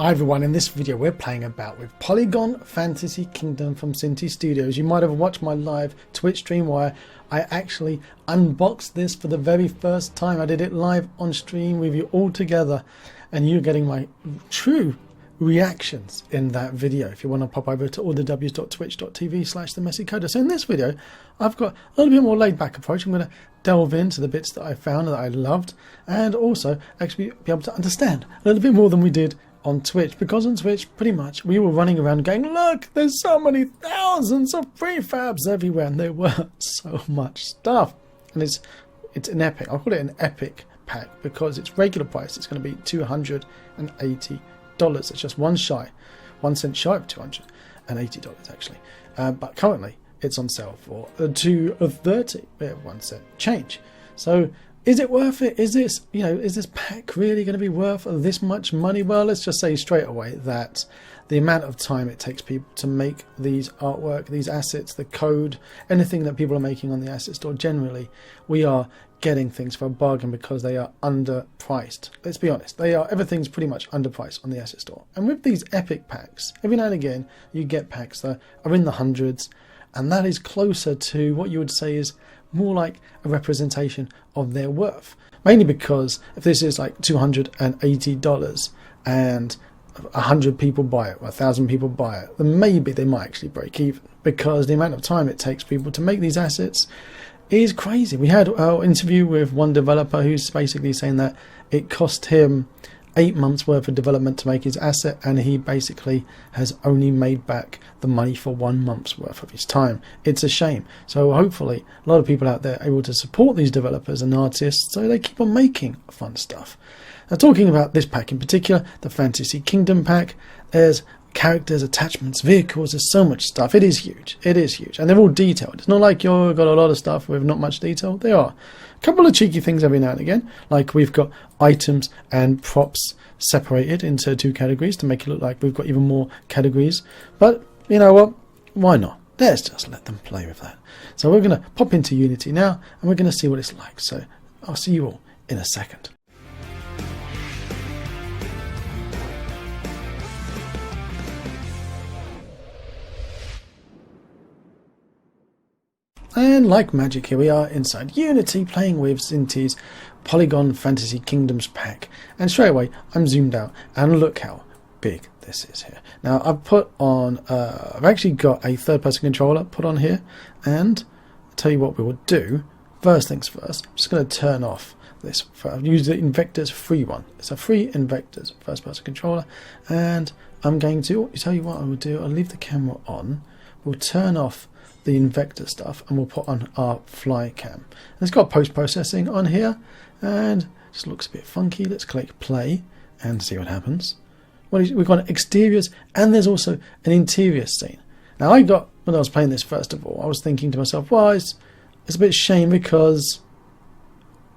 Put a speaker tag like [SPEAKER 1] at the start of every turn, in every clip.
[SPEAKER 1] Hi everyone, in this video we're playing about with Polygon Fantasy Kingdom from Synty Studios. You might have watched my live Twitch stream where I actually unboxed this for the very first time. I did it live on stream with you all together and you're getting my true reactions in that video. If you want to pop over to allthews.twitch.tv/themessycoder. So in this video I've got a little bit more laid back approach. I'm going to delve into the bits that I found that I loved and also actually be able to understand a little bit more than we did on Twitch, because on Twitch pretty much we were running around going, look, there's so many thousands of prefabs everywhere, and there were so much stuff, and it's an epic. I'll call it an epic pack because its regular price is going to be $280. It's just 1 cent shy of $280 actually, but currently it's on sale for $230, 1 cent change. So is it worth it? Is this, is this pack really going to be worth this much money? Well, let's just say straight away that the amount of time it takes people to make these artwork, these assets, the code, anything that people are making on the asset store, generally we are getting things for a bargain because they are underpriced. Let's be honest, everything's pretty much underpriced on the asset store. And with these epic packs, every now and again you get packs that are in the hundreds, and that is closer to what you would say is more like a representation of their worth. Mainly because if this is like $280 and 100 people buy it, or 1,000 people buy it, then maybe they might actually break even, because the amount of time it takes people to make these assets is crazy. We had our interview with one developer who's basically saying that it cost him 8 months worth of development to make his asset, and he basically has only made back the money for 1 month's worth of his time. It's a shame. So hopefully a lot of people out there are able to support these developers and artists so they keep on making fun stuff. Now, talking about this pack in particular, the Fantasy Kingdom pack, there's characters, attachments, vehicles, there's so much stuff. It is huge. It is huge. And they're all detailed. It's not like you've got a lot of stuff with not much detail. They are. A couple of cheeky things every now and again, like we've got items and props separated into 2 categories to make it look like we've got even more categories. But you know what? Why not? Let's just let them play with that. So we're going to pop into Unity now and we're going to see what it's like. So I'll see you all in a second. And like magic, here we are inside Unity playing with Synty's Polygon Fantasy Kingdoms pack. And straight away I'm zoomed out and look how big this is here. Now I've put on, I've actually got a third-person controller put on here, and I'll tell you what we will do. First things first, I'm just going to turn off this. I've used the Invector's free one. It's a free Invector's first-person controller, and I'm going to tell you what I will do. I'll leave the camera on. We'll turn off the Invector stuff and we'll put on our fly cam. And it's got post-processing on here and it just looks a bit funky. Let's click play and see what happens. Well, we've got exteriors and there's also an interior scene. Now when I was playing this, first of all, I was thinking to myself, well, it's a bit shame because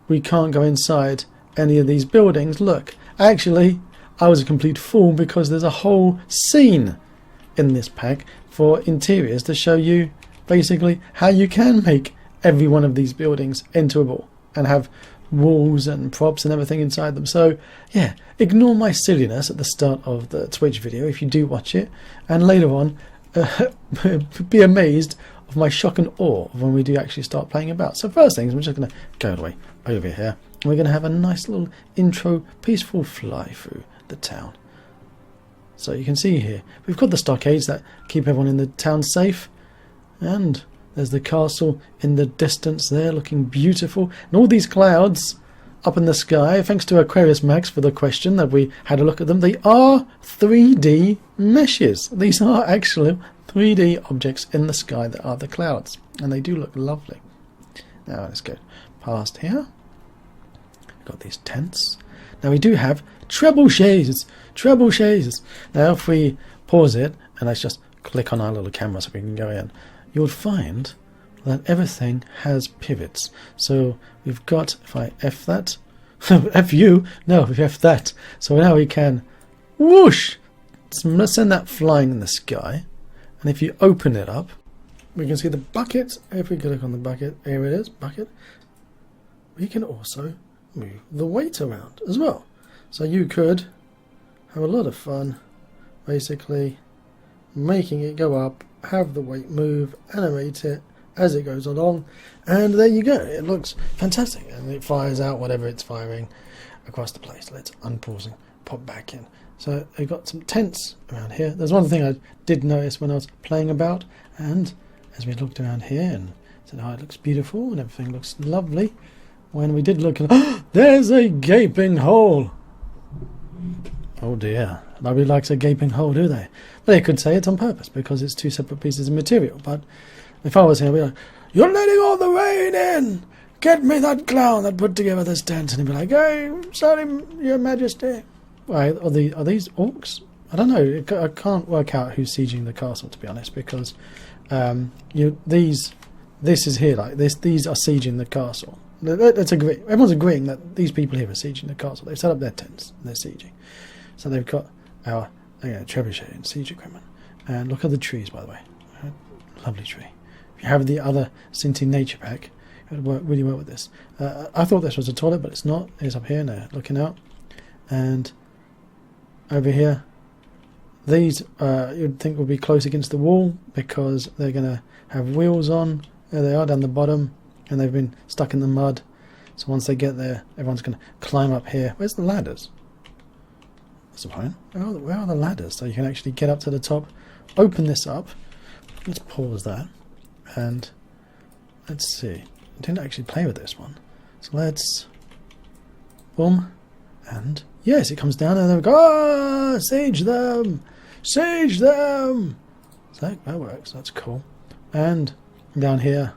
[SPEAKER 1] we can't go inside any of these buildings. Look, actually I was a complete fool, because there's a whole scene in this pack for interiors to show you basically how you can make every one of these buildings enterable and have walls and props and everything inside them. So yeah, ignore my silliness at the start of the Twitch video if you do watch it, and later on be amazed of my shock and awe when we do actually start playing about. So first things, I'm just going to go all the way over here and we're going to have a nice little intro peaceful fly through the town. So you can see here we've got the stockades that keep everyone in the town safe, and there's the castle in the distance there looking beautiful, and all these clouds up in the sky. Thanks to Aquarius Max for the question that we had a look at them. They are 3D meshes. These are actually 3D objects in the sky that are the clouds, and they do look lovely. Now let's go past here. We've got these tents. Now we do have Treble Shades. Treble Shades. Now if we pause it and let's just click on our little camera so we can go in, you'll find that everything has pivots. So we've got, if I F that, F you, no, we F that. So now we can whoosh, let's send that flying in the sky. And if you open it up, we can see the bucket. If we click on the bucket, here it is, bucket. We can also move the weight around as well. So you could have a lot of fun, basically making it go up, have the weight move, animate it as it goes along, and there you go. It looks fantastic, and it fires out whatever it's firing across the place. Let's unpause and pop back in. So I got some tents around here. There's one thing I did notice when I was playing about, and as we looked around here and said, oh, it looks beautiful and everything looks lovely, when we did look at there's a gaping hole. Oh dear, nobody likes a gaping hole, do they? They could say it's on purpose because it's two separate pieces of material, but if I was here, I'd be like, you're letting all the rain in! Get me that clown that put together this tent. And he'd be like, hey, sorry, your majesty. Right, are these orcs? I don't know, I can't work out who's sieging the castle, to be honest, because this is here, like this. These are sieging the castle. Let's agree. Everyone's agreeing that these people here are sieging the castle. They've set up their tents and they're sieging. So they've got our Treble Shades siege equipment. And look at the trees, by the way. Lovely tree. If you have the other Synty nature pack, it would work really well with this. I thought this was a toilet, but it's not. It's up here now, looking out. And over here, these you'd think would be close against the wall because they're going to have wheels on. There they are down the bottom, and they've been stuck in the mud. So once they get there, everyone's going to climb up here. Where's the ladders? That's the point. Where are the ladders? So you can actually get up to the top, open this up. Let's pause that, and let's see. I didn't actually play with this one. So let's, boom, and yes, it comes down, and then we go, ah, siege them! Siege them! So that works, that's cool. And down here,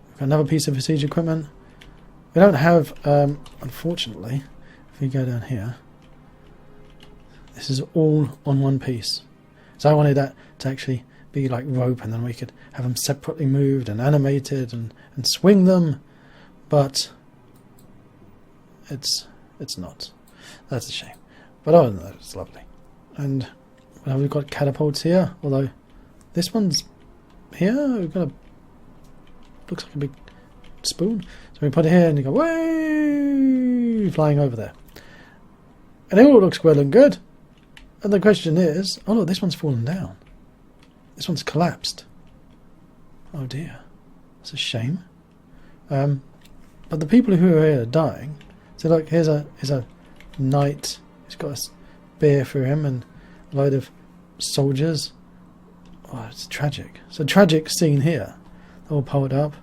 [SPEAKER 1] we've got another piece of siege equipment. We don't have, unfortunately, if we go down here, this is all on one piece. So I wanted that to actually be like rope, and then we could have them separately moved and animated and swing them, but it's not. That's a shame. But other than that, it's lovely. And well, we've got catapults here, although this one's here. We've got looks like a big spoon. So we put it here and you go, way flying over there. And it all looks well and good. And the question is, oh look, this one's fallen down. This one's collapsed. Oh dear. That's a shame. But the people who are here are dying. So look, here's a knight. He's got a spear through him and a load of soldiers. Oh, it's tragic. It's a tragic scene here. They're all pulled up,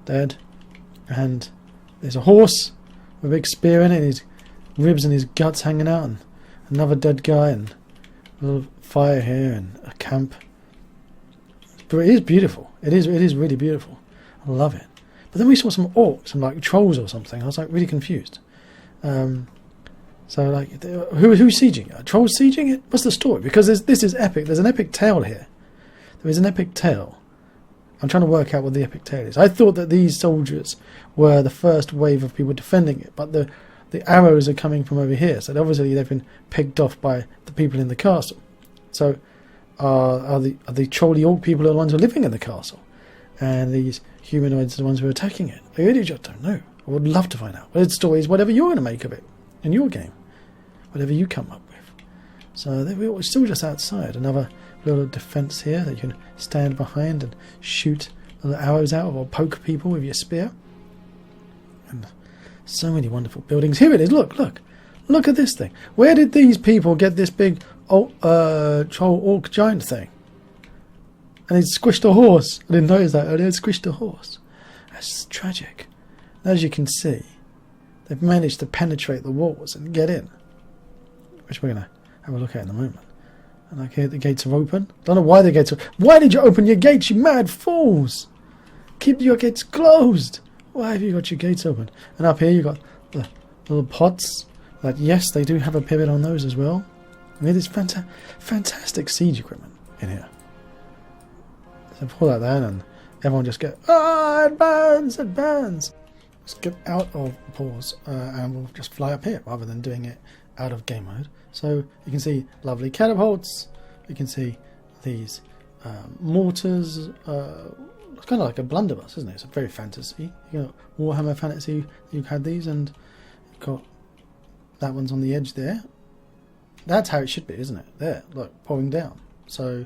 [SPEAKER 1] dead. And there's a horse with a big spear in it, and his ribs and his guts hanging out, and another dead guy, and a little fire here, and a camp. But it is beautiful. It is really beautiful. I love it. But then we saw some orcs, some like trolls or something. I was like really confused. So like, who's sieging it? Are trolls sieging it? What's the story? Because this is epic. There's an epic tale here. There is an epic tale. I'm trying to work out what the epic tale is. I thought that these soldiers were the first wave of people defending it, but the arrows are coming from over here. So obviously they've been picked off by the people in the castle. So are the trolly orc people are the ones who are living in the castle, and these humanoids are the ones who are attacking it? I really just don't know. I would love to find out. But the story is whatever you're going to make of it in your game, whatever you come up with. So we're still just outside. Another little defense here that you can stand behind and shoot little arrows out of, or poke people with your spear. And so many wonderful buildings. Here it is. Look at this thing. Where did these people get this big troll orc giant thing? And it squished a horse. I didn't notice that earlier. It squished a horse. That's tragic. As you can see, they've managed to penetrate the walls and get in, which we're going to have a look at in a moment. And like here, the gates are open. Don't know why the gates are. Why did you open your gates, you mad fools? Keep your gates closed. Why have you got your gates open? And up here you got the little pots. That yes, they do have a pivot on those as well. I mean, it's fantastic siege equipment in here. So pull that down and everyone just go, it burns, it burns. Let's get out of pause and we'll just fly up here rather than doing it out of game mode. So you can see lovely catapults. You can see these mortars. It's kind of like a blunderbuss, isn't it? It's a very fantasy. You got Warhammer Fantasy. You've had these, and you've got that one's on the edge there. that's how it should be, isn't it? There, look, pouring down. So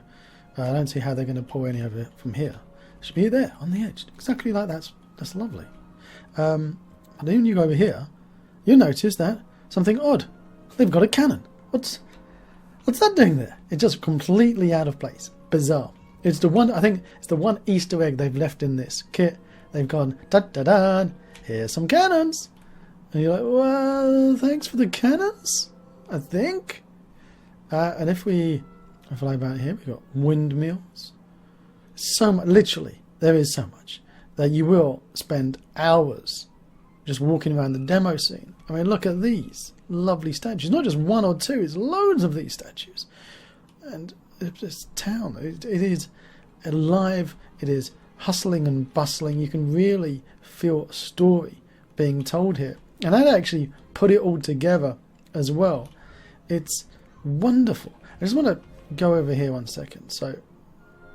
[SPEAKER 1] I don't see how they're going to pour any over from here. It should be there on the edge, exactly like that. That's lovely. And then when you go over here, you'll notice that something odd. They've got a cannon. What's that doing there? It's just completely out of place. Bizarre. It's the one, I think it's the one Easter egg they've left in this kit. They've gone, da-da-da, here's some cannons. And you're like, well, thanks for the cannons, I think. And if we fly about here, we've got windmills. So much, literally, there is so much that you will spend hours just walking around the demo scene. I mean, look at these lovely statues. Not just one or two, it's loads of these statues. And this town, it is alive, it is hustling and bustling. You can really feel a story being told here. And I'd actually put it all together as well. It's wonderful. I just want to go over here 1 second. So,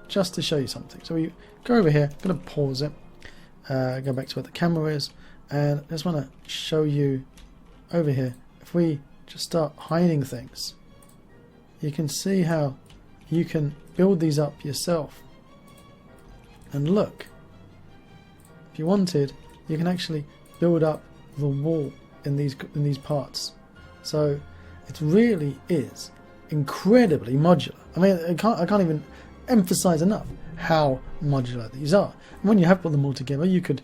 [SPEAKER 1] just to show you something. So we go over here, I'm going to pause it, go back to where the camera is, and I just want to show you over here. If we just start hiding things, you can see how you can build these up yourself. And look, if you wanted, you can actually build up the wall in these parts. So it really is incredibly modular. I mean, I can't even emphasize enough how modular these are. And when you have put them all together, you could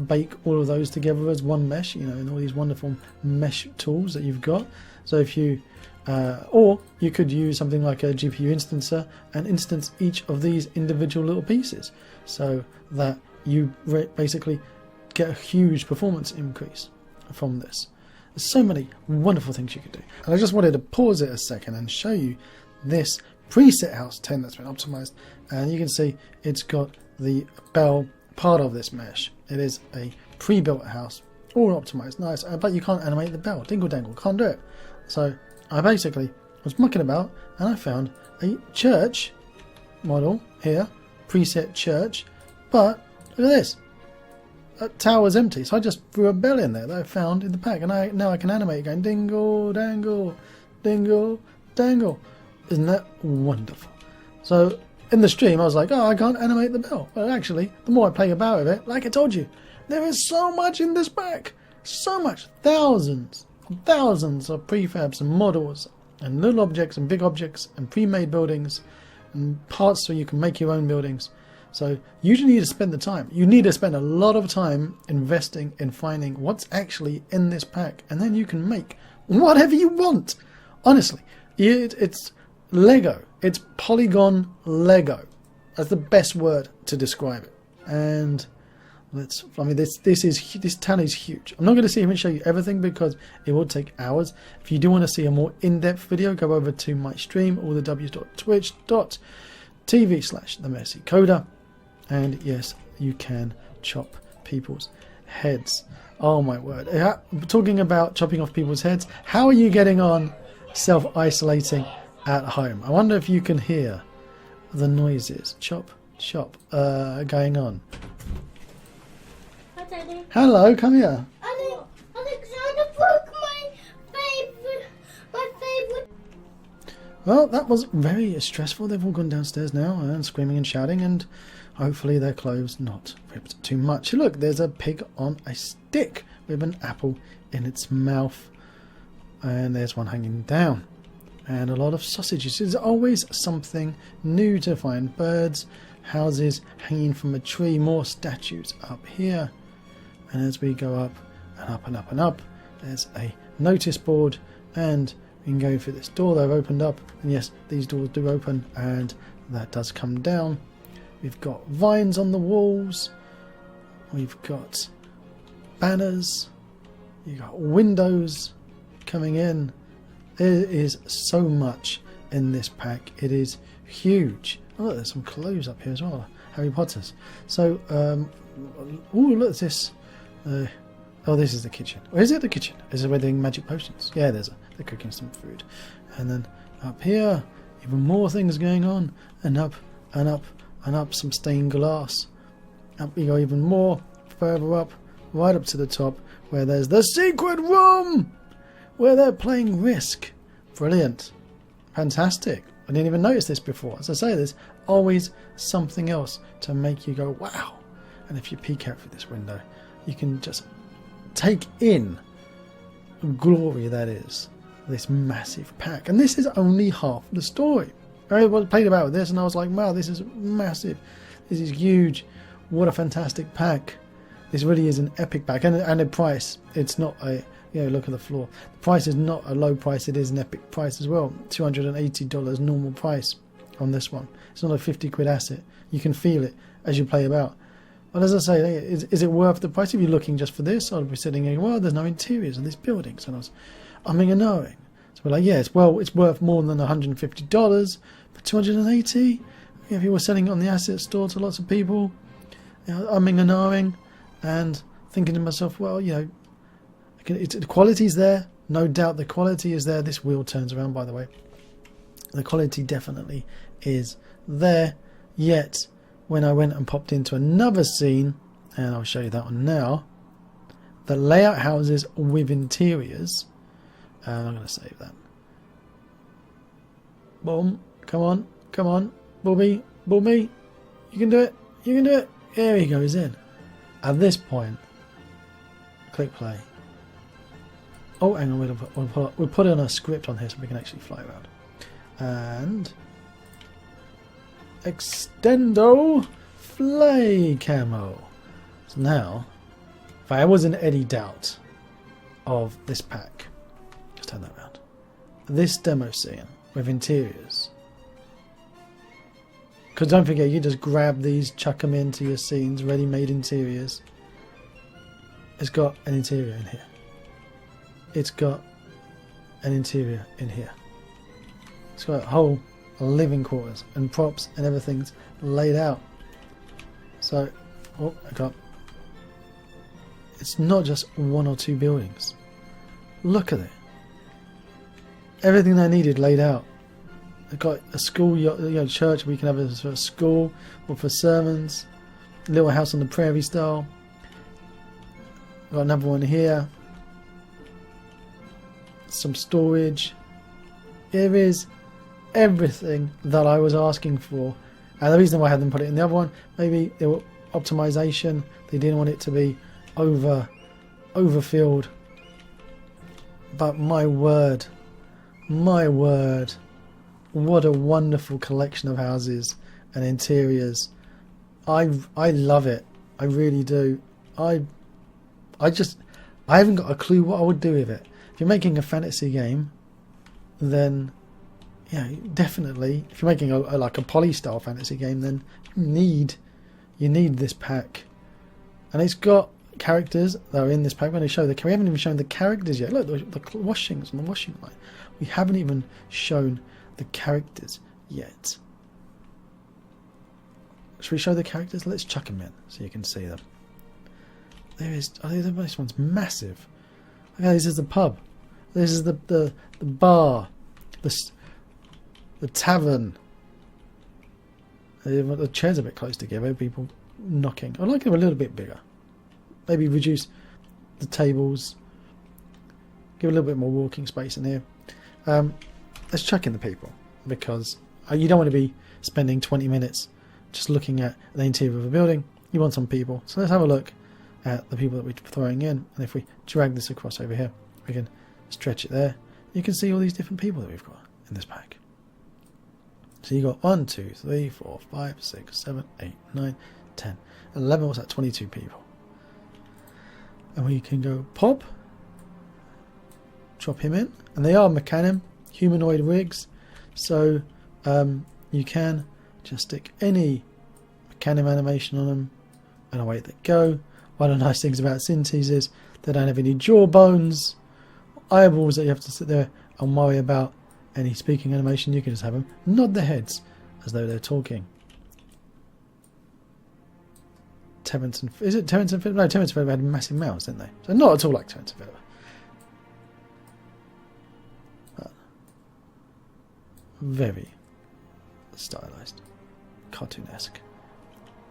[SPEAKER 1] bake all of those together as one mesh, you know, in all these wonderful mesh tools that you've got. So if you or you could use something like a GPU instancer and instance each of these individual little pieces, so that you basically get a huge performance increase from this. There's so many wonderful things you could do. And I just wanted to pause it a second and show you this preset house 10 that's been optimized. And you can see it's got the bell part of this mesh. It is a pre-built house, all optimized, nice, but you can't animate the bell. Dingle dangle, can't do it. So I basically was mucking about and I found a church model here, preset church, but look at this. That tower's empty, so I just threw a bell in there that I found in the pack, and now I can animate it going dingle, dangle, dingle, dangle. Isn't that wonderful? So in the stream I was like, oh, I can't animate the bell. But actually, the more I play about with it, like I told you, there is so much in this pack. So much. Thousands and thousands of prefabs and models and little objects and big objects and pre-made buildings and parts so you can make your own buildings. So you need to spend the time. You need to spend a lot of time investing in finding what's actually in this pack, and then you can make whatever you want. Honestly, it's Lego. It's Polygon Lego. That's the best word to describe it. And this town is huge. I'm not going to even show you everything because it will take hours. If you do want to see a more in-depth video, go over to my stream, allthews.twitch.tv/themessycoder. And yes, you can chop people's heads. Oh my word. Talking about chopping off people's heads, how are you getting on self-isolating at home? I wonder if you can hear the noises. Chop, chop, going on.
[SPEAKER 2] Hi, Daddy.
[SPEAKER 1] Hello, come here.
[SPEAKER 2] Alexander broke my favorite.
[SPEAKER 1] Well, that was very stressful. They've all gone downstairs now and screaming and shouting, and hopefully their clothes not ripped too much. Look, there's a pig on a stick with an apple in its mouth, and there's one hanging down, and a lot of sausages. There's always something new to find. Birds, houses hanging from a tree, more statues up here, and as we go up and up and up and up, there's a notice board, and we can go through this door they've opened up, and yes, these doors do open, and that does come down. We've got vines on the walls, we've got banners, you've got windows coming in. There is so much in this pack. It is huge. Oh, look, there's some clothes up here as well, Harry Potter's. So, look at this. Oh, this is the kitchen. Or is it the kitchen? Is it where they're doing magic potions? Yeah, they're cooking some food. And then up here, even more things going on, and up and up and up, some stained glass. Up we go even more, further up, right up to the top, where there's the secret room, where they're playing Risk. Brilliant. fantastic. I didn't even notice this before. As I say, there's always something else to make you go, wow. And if you peek out through this window, you can just take in the glory that is this massive pack. And this is only half the story. I played about with this and I was like, wow, this is massive. This is huge. What a fantastic pack. This really is an epic pack. And the price, it's not a, you know, look at the floor. The price is not a low price, it is an epic price as well. $280 normal price on this one. It's not a 50 quid asset. You can feel it as you play about. But as I say, is it worth the price? If you're looking just for this, I'd be sitting here, well, there's no interiors in these buildings. And I was umming and ahhing. So we're like, yeah, it's worth more than $150, but $280. If you were selling it on the asset store to lots of people, you know, umming and ahhing, and thinking to myself, well, you know, the quality's there. No doubt the quality is there. This wheel turns around, by the way. The quality definitely is there. Yet, when I went and popped into another scene, and I'll show you that one now, the layout houses with interiors. I'm going to save that. Boom. Come on. Come on. Booby. Booby. You can do it. You can do it. There he goes in. At this point, click play. Oh, hang on. We'll put in a script on here so we can actually fly around. And Extendo Flay Camo. So now, if I was in any doubt of this pack, just turn that around. This demo scene with interiors. Because don't forget, you just grab these, chuck them into your scenes, ready-made interiors. It's got an interior in here. It's got an interior in here. It's got a whole living quarters and props and everything's laid out. So, oh, I got. It's not just one or two buildings. Look at it. Everything I needed laid out. I've got a school, you know, church. We can have a school or for sermons. Little house on the prairie style. Got another one here. Some storage. There is everything that I was asking for. And the reason why I hadn't put it in the other one, maybe they were optimization. They didn't want it to be overfilled. But my word, what a wonderful collection of houses and interiors. I love it. I really do. I haven't got a clue what I would do with it. If you're making a fantasy game, then yeah, definitely. If you're making like a poly style fantasy game, then you need this pack. And it's got characters that are in this pack. When they show we haven't even shown the characters yet. Look, the washings on the washing line. We haven't even shown the characters yet. Should we show the characters? Let's chuck them in so you can see them. There is. Oh, this one's massive. Okay, this is the pub. This is the bar. The tavern. The chairs are a bit close together. People knocking. I'd like them a little bit bigger. Maybe reduce the tables. Give a little bit more walking space in here. Let's chuck in the people, because you don't want to be spending 20 minutes just looking at the interior of a building. You want some people. So let's have a look at the people that we're throwing in. And if we drag this across over here, we can stretch it there. You can see all these different people that we've got in this pack. So you got 1, 2, 3, 4, 5, 6, 7, 8, 9, 10, 11. What's that? 22 people. And we can go pop, drop him in, and they are Mechanim humanoid rigs, so you can just stick any Mechanim animation on them, and away they go. One of the nice things about Syntys is they don't have any jawbones, eyeballs that you have to sit there and worry about any speaking animation. You can just have them nod their heads as though they're talking. Terrence and is it Terrence and Philip? No, Terrence and Philip had massive mouths, didn't they? So not at all like Terrence and Philip. But very stylized, cartoonesque.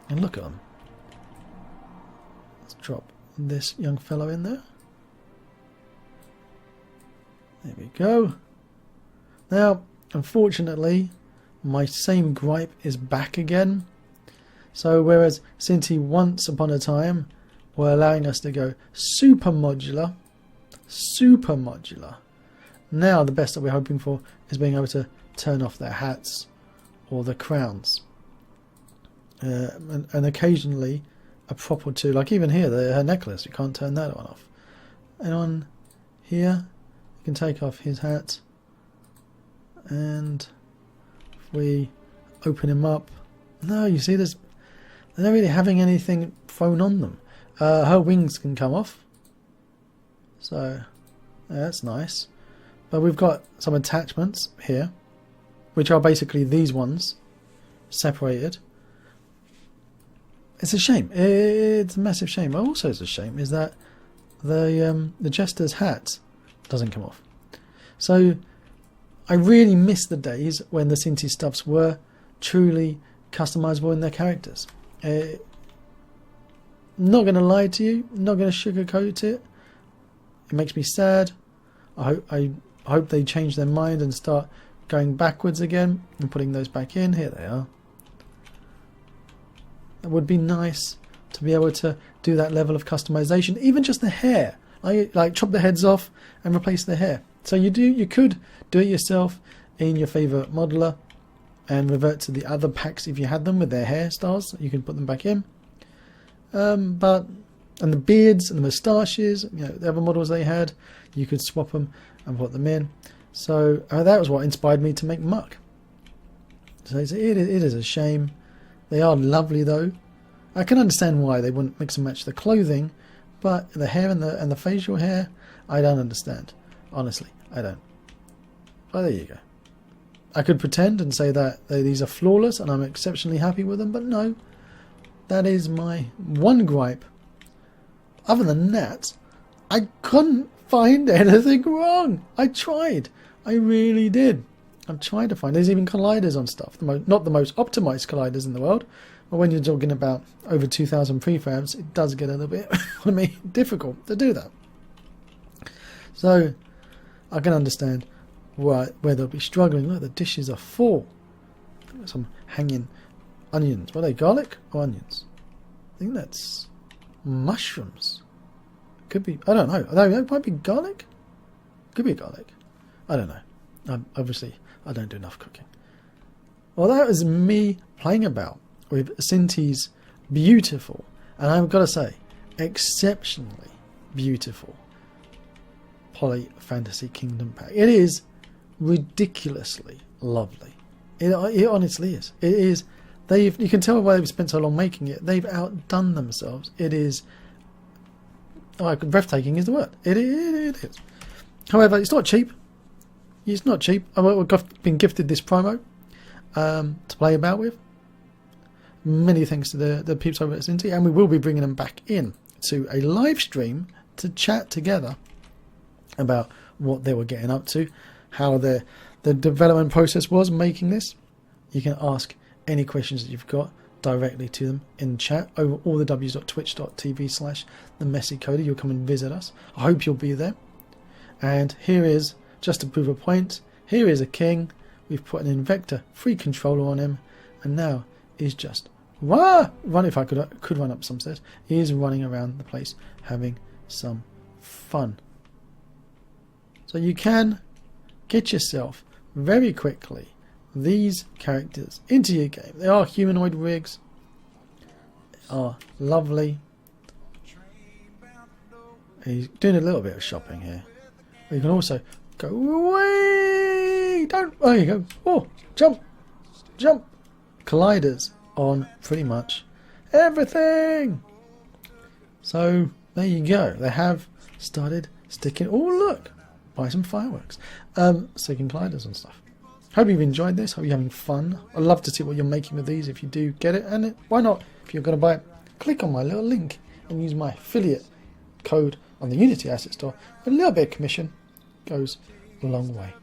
[SPEAKER 1] And look at them. Let's drop this young fellow in there. There we go. Now, unfortunately, my same gripe is back again. So whereas Synty once upon a time were allowing us to go super modular, now the best that we're hoping for is being able to turn off their hats or the crowns. And occasionally a prop or two, like even here, her necklace, you can't turn that on off. And on here, you can take off his hat, and if we open him up, no, you see, they're not really having anything thrown on them. Her wings can come off, so that's nice. But we've got some attachments here, which are basically these ones, separated. It's a shame. It's a massive shame. Also, it's a shame is that the jester's hat doesn't come off. So I really miss the days when the Synty stuffs were truly customizable in their characters. Not going to lie to you, not going to sugarcoat it. It makes me sad. I hope they change their mind and start going backwards again and putting those back in. Here they are. It would be nice to be able to do that level of customization, even just the hair. Like chop the heads off and replace the hair. So you could do it yourself in your favorite modeler and revert to the other packs if you had them with their hairstyles. You can put them back in. And the beards and the moustaches, the other models they had, you could swap them and put them in. So that was what inspired me to make Muck. So it is a shame. They are lovely though. I can understand why they wouldn't mix and match the clothing, but the hair and the facial hair, I don't understand. Honestly, I don't. But there you go. I could pretend and say that these are flawless and I'm exceptionally happy with them, but no. That is my one gripe. Other than that, I couldn't find anything wrong. I tried. I really did. I've tried to find. There's even colliders on stuff. Not the most optimized colliders in the world, but when you're talking about over 2,000 prefabs, it does get a little bit difficult to do that. So I can understand where they'll be struggling. Look, the dishes are full. Some hanging onions. What are they, garlic or onions? I think that's mushrooms. Could be, I don't know. That might be garlic? Could be garlic. I don't know. Obviously, I don't do enough cooking. Well, that was me playing about with Synty's beautiful, and I've got to say, exceptionally beautiful Poly Fantasy Kingdom pack. It is ridiculously lovely. It honestly is. It is. You can tell why they've spent so long making it. They've outdone themselves. It is. Breathtaking is the word. It is. However, it's not cheap. It's not cheap. I've been gifted this promo to play about with. Many thanks to the peeps over at Synty, and we will be bringing them back in to a live stream to chat together about what they were getting up to, how the development process was making this. You can ask any questions that you've got directly to them in chat over allthews.twitch.tv/themessycoder. You'll come and visit us. I hope you'll be there. And here is, just to prove a point, here is a king. We've put an Invector free controller on him, and now he's just run. If I could run up some stairs, he is running around the place having some fun. So you can get yourself very quickly these characters into your game. They are humanoid rigs. They are lovely. He's doing a little bit of shopping here. You can also go away. There you go. Oh, jump. Colliders on pretty much everything. So there you go. They have started sticking. Oh look, buy some fireworks. Sticking colliders and stuff. Hope you've enjoyed this. Hope you're having fun. I'd love to see what you're making with these if you do get it. And why not? If you're going to buy it, click on my little link and use my affiliate code on the Unity Asset Store. A little bit of commission goes a long way.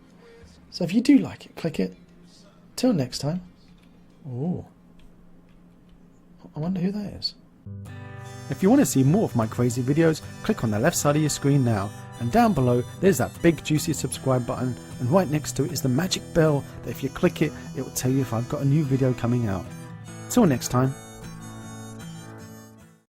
[SPEAKER 1] So if you do like it, click it. Till next time. Ooh. I wonder who that is. If you want to see more of my crazy videos, click on the left side of your screen now. And down below, there's that big juicy subscribe button, and right next to it is the magic bell that if you click it, it will tell you if I've got a new video coming out. Till next time.